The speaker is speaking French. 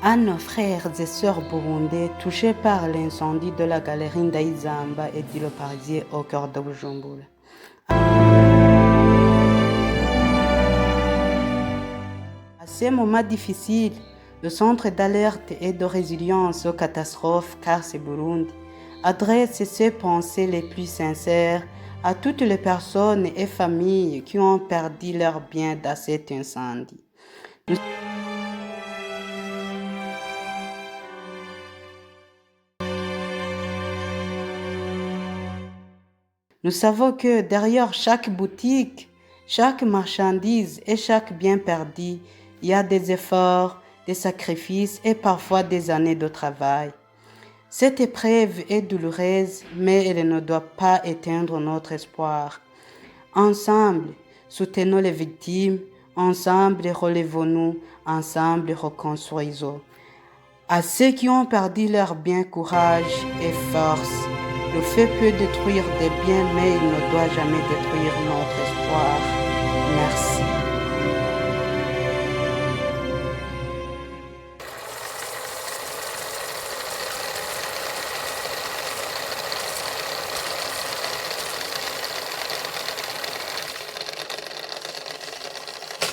À nos frères et sœurs burundais touchés par l'incendie de la galerie d'Aïzamba et du Parisier au cœur de Bujumbura. À ces moments difficiles, le Centre d'alerte et de résilience aux catastrophes CARS Burundi adresse ses pensées les plus sincères à toutes les personnes et familles qui ont perdu leurs biens dans cet incendie. Nous savons que derrière chaque boutique, chaque marchandise et chaque bien perdu, il y a des efforts, des sacrifices et parfois des années de travail. Cette épreuve est douloureuse, mais elle ne doit pas éteindre notre espoir. Ensemble, soutenons les victimes, ensemble relevons-nous, ensemble reconstruisons. À ceux qui ont perdu leur bien, courage et force. Le feu peut détruire des biens, mais il ne doit jamais détruire notre espoir. Merci.